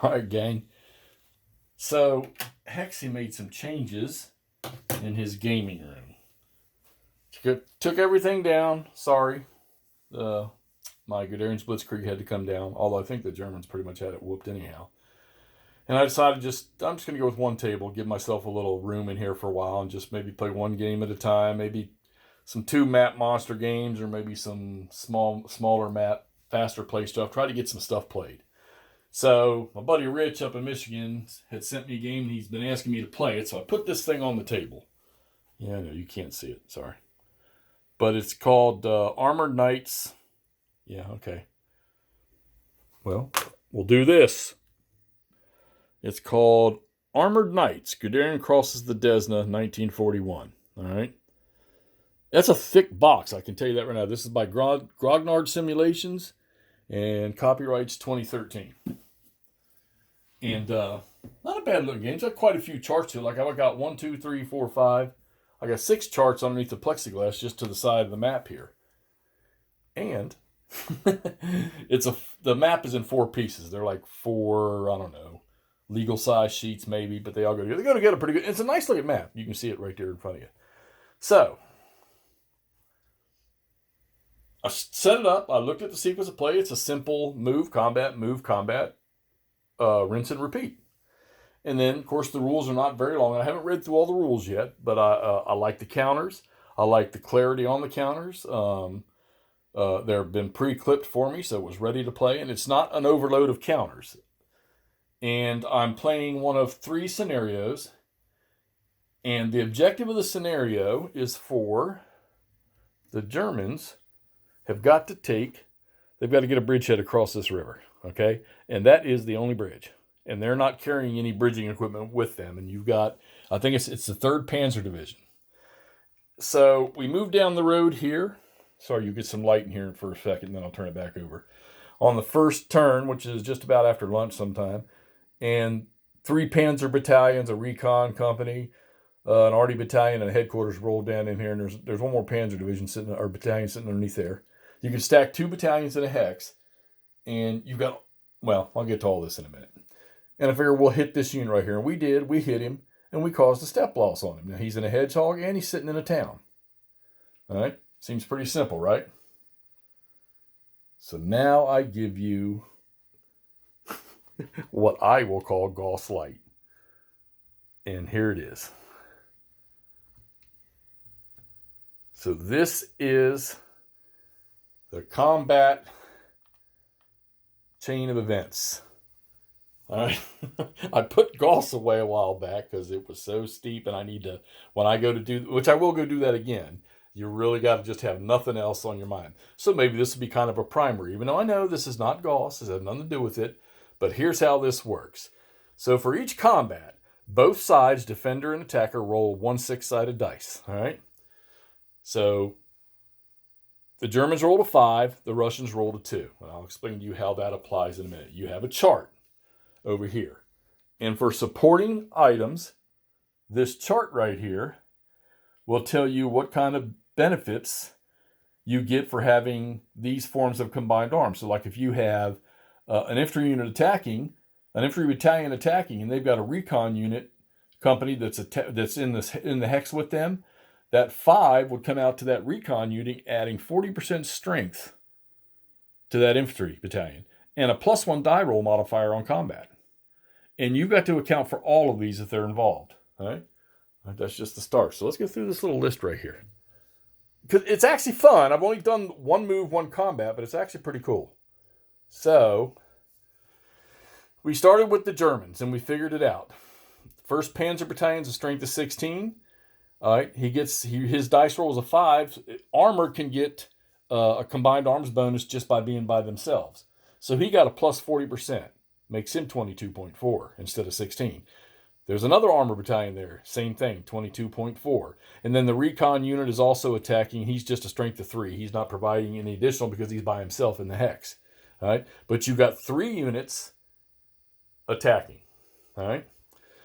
All right, gang. So, Hexy made some changes in his gaming room. Took everything down. Sorry. My Guderian Blitzkrieg had to come down, although I think the Germans pretty much had it whooped anyhow. And I decided I'm just going to go with one table, give myself a little room in here for a while, and just maybe play one game at a time, maybe some 2-map monster games, or maybe some smaller map, faster play stuff. Try to get some stuff played. So my buddy Rich up in Michigan had sent me a game, and he's been asking me to play it, so I put this thing on the table. Yeah, no, you can't see it, sorry. But it's called Armored Knights. Yeah, okay. Well, we'll do this. It's called Armored Knights. Guderian crosses the Desna, 1941. All right. That's a thick box, I can tell you that right now. This is by Grognard Simulations, and copyrights 2013. And not a bad looking game. It's got quite a few charts to it. Like I've got 1, 2, 3, 4, 5. I got 6 charts underneath the plexiglass just to the side of the map here. And the map is in 4 pieces. They're like 4, I don't know, legal size sheets maybe, but they all go together. They go together pretty good. It's a nice looking map. You can see it right there in front of you. So I set it up. I looked at the sequence of play. It's a simple move, combat, rinse and repeat. And then, of course, the rules are not very long. I haven't read through all the rules yet, but I like the counters. I like the clarity on the counters. They've been pre-clipped for me, so it was ready to play. And it's not an overload of counters. And I'm playing one of 3 scenarios. And the objective of the scenario is for the Germans they've got to get a bridgehead across this river, okay? And that is the only bridge. And they're not carrying any bridging equipment with them. And you've got, I think it's the 3rd Panzer Division. So we move down the road here. Sorry, you get some light in here for a second, then I'll turn it back over. On the first turn, which is just about after lunch sometime, and 3 Panzer battalions, a recon company, an arty battalion, and a headquarters rolled down in here. And there's one more Panzer division battalion sitting underneath there. You can stack 2 battalions in a hex, and you've got, well, I'll get to all this in a minute. And I figure we'll hit this unit right here. And we did. We hit him, and we caused a step loss on him. Now, he's in a hedgehog, and he's sitting in a town. All right? Seems pretty simple, right? So now I give you what I will call Gauss Light. And here it is. So this is the combat chain of events. All right. I put Gauss away a while back because it was so steep, and I need to, when I go to do, which I will go do that again, you really got to just have nothing else on your mind. So maybe this will be kind of a primer, even though I know this is not Gauss, this has nothing to do with it, but here's how this works. So for each combat, both sides, defender and attacker, roll 1 6-sided dice, all right? So the Germans rolled a 5, the Russians rolled a 2. And I'll explain to you how that applies in a minute. You have a chart over here. And for supporting items, this chart right here will tell you what kind of benefits you get for having these forms of combined arms. So like if you have an infantry unit attacking, an infantry battalion attacking, and they've got a recon unit company that's in the hex with them, that 5 would come out to that recon unit, adding 40% strength to that infantry battalion, and a +1 die roll modifier on combat. And you've got to account for all of these if they're involved. All right? That's just the start. So let's go through this little list right here. Because it's actually fun. I've only done 1 move, 1 combat, but it's actually pretty cool. So we started with the Germans, and we figured it out. 1st Panzer Battalion's a strength of 16. All right, his dice roll is a 5. Armor can get a combined arms bonus just by being by themselves. So he got a +40%. Makes him 22.4 instead of 16. There's another armor battalion there. Same thing, 22.4. And then the recon unit is also attacking. He's just a strength of 3. He's not providing any additional because he's by himself in the hex. All right, but you've got 3 units attacking. All right,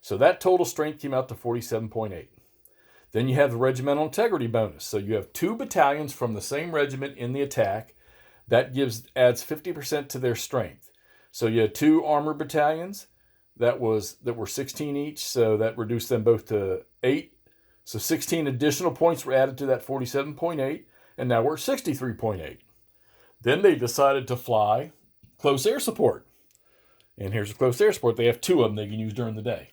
so that total strength came out to 47.8. Then you have the regimental integrity bonus. So you have 2 battalions from the same regiment in the attack. That adds 50% to their strength. So you had 2 armored battalions that were 16 each, so that reduced them both to 8. So 16 additional points were added to that 47.8, and now we're at 63.8. Then they decided to fly close air support. And here's a close air support. They have 2 of them they can use during the day.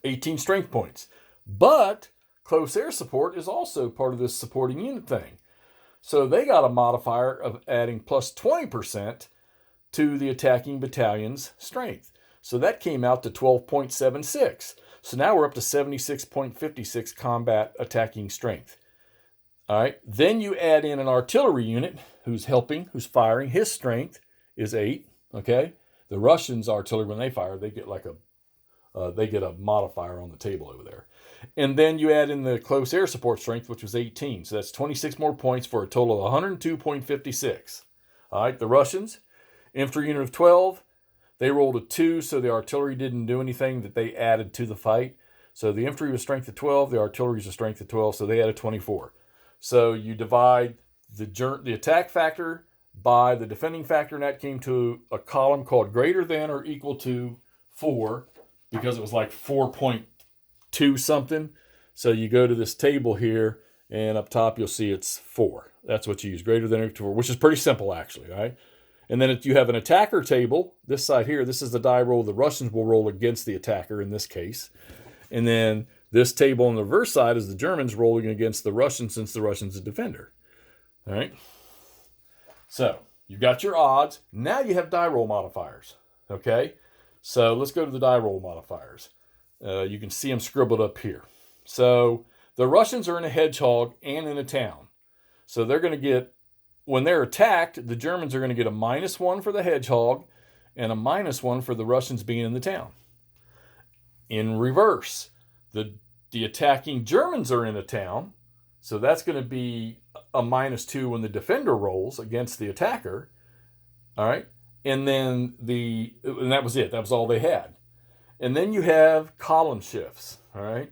18 strength points. But close air support is also part of this supporting unit thing. So they got a modifier of adding plus 20% to the attacking battalion's strength. So that came out to 12.76. So now we're up to 76.56 combat attacking strength. All right. Then you add in an artillery unit who's helping, who's firing. His strength is 8. Okay. The Russians' artillery, when they fire, they get a modifier on the table over there. And then you add in the close air support strength, which was 18. So that's 26 more points for a total of 102.56. All right. The Russians, infantry unit of 12, they rolled a 2, so the artillery didn't do anything that they added to the fight. So the infantry was strength of 12, the artillery was a strength of 12, so they had a 24. So you divide the attack factor by the defending factor, and that came to a column called greater than or equal to 4, because it was like 4.2 something. So you go to this table here, and up top you'll see it's 4. That's what you use, greater than or equal to 4, which is pretty simple actually, right? And then if you have an attacker table, this side here, this is the die roll the Russians will roll against the attacker in this case. And then this table on the reverse side is the Germans rolling against the Russians, since the Russians is a defender. All right. So you've got your odds. Now you have die roll modifiers. Okay. So let's go to the die roll modifiers. You can see them scribbled up here. So the Russians are in a hedgehog and in a town. So they're going to get, when they're attacked, the Germans are going to get a -1 for the hedgehog and a -1 for the Russians being in the town. In reverse, the attacking Germans are in a town, so that's going to be a -2 when the defender rolls against the attacker. All right, and then and that was it. That was all they had. And then you have column shifts. All right,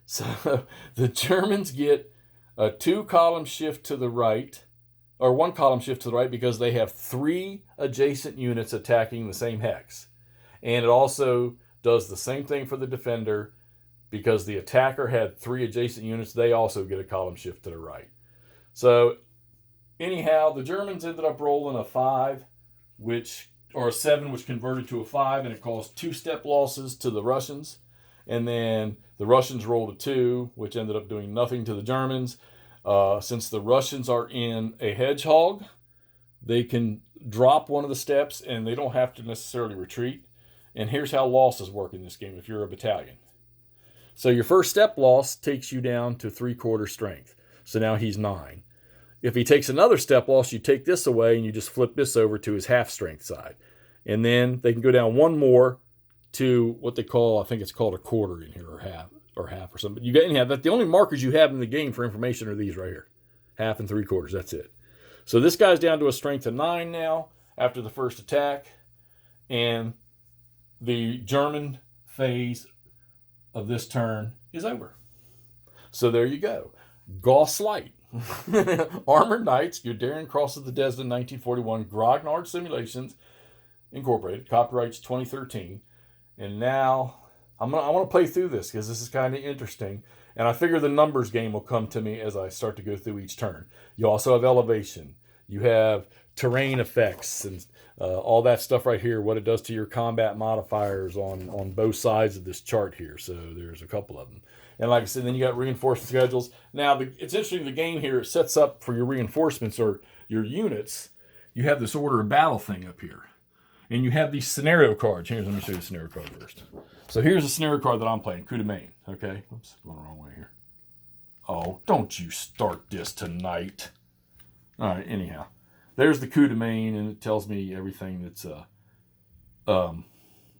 so the Germans get a 2-column shift to the right, or 1 column shift to the right, because they have 3 adjacent units attacking the same hex. And it also does the same thing for the defender, because the attacker had 3 adjacent units. They also get a column shift to the right. So anyhow, the Germans ended up rolling a 5, or a 7, which converted to a 5, and it caused 2 step losses to the Russians. And then the Russians rolled a 2, which ended up doing nothing to the Germans. Since the Russians are in a hedgehog, they can drop one of the steps and they don't have to necessarily retreat. And here's how losses work in this game if you're a battalion. So your first step loss takes you down to 3/4 strength. So now he's 9. If he takes another step loss, you take this away and you just flip this over to his half strength side. And then they can go down 1 more to what they call, I think it's called a quarter in here, or half or something. But the only markers you have in the game for information are these right here. Half and 3/4, that's it. So this guy's down to a strength of 9 now after the first attack. And the German phase of this turn is over. So there you go. Gauss Light. Armored Knights, Guderian crosses the Desna 1941, Grognard Simulations Incorporated, copyrights 2013. And now I want to play through this because this is kind of interesting. And I figure the numbers game will come to me as I start to go through each turn. You also have elevation. You have terrain effects and all that stuff right here, what it does to your combat modifiers on both sides of this chart here. So there's a couple of them. And like I said, then you got reinforcement schedules. Now, it's interesting, the game here, it sets up for your reinforcements or your units. You have this order of battle thing up here. And you have these scenario cards. Let me show you the scenario card first. So here's a scenario card that I'm playing, coup de main. Okay, oops, going the wrong way here. Oh, don't you start this tonight. All right, anyhow. There's the coup de main, and it tells me everything that's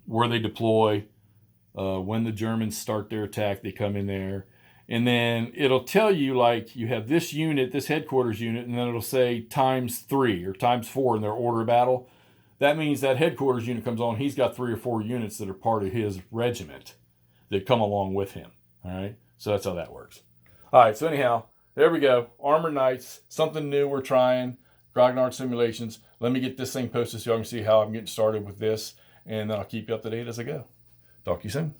where they deploy, when the Germans start their attack, they come in there. And then it'll tell you, like, you have this unit, this headquarters unit, and then it'll say ×3 or ×4 in their order of battle. That means that headquarters unit comes on, he's got 3 or 4 units that are part of his regiment that come along with him. All right, so that's how that works. All right, so anyhow, there we go. Armored Knights, something new we're trying. Grognard Simulations. Let me get this thing posted so y'all can see how I'm getting started with this, and then I'll keep you up to date as I go. Talk to you soon.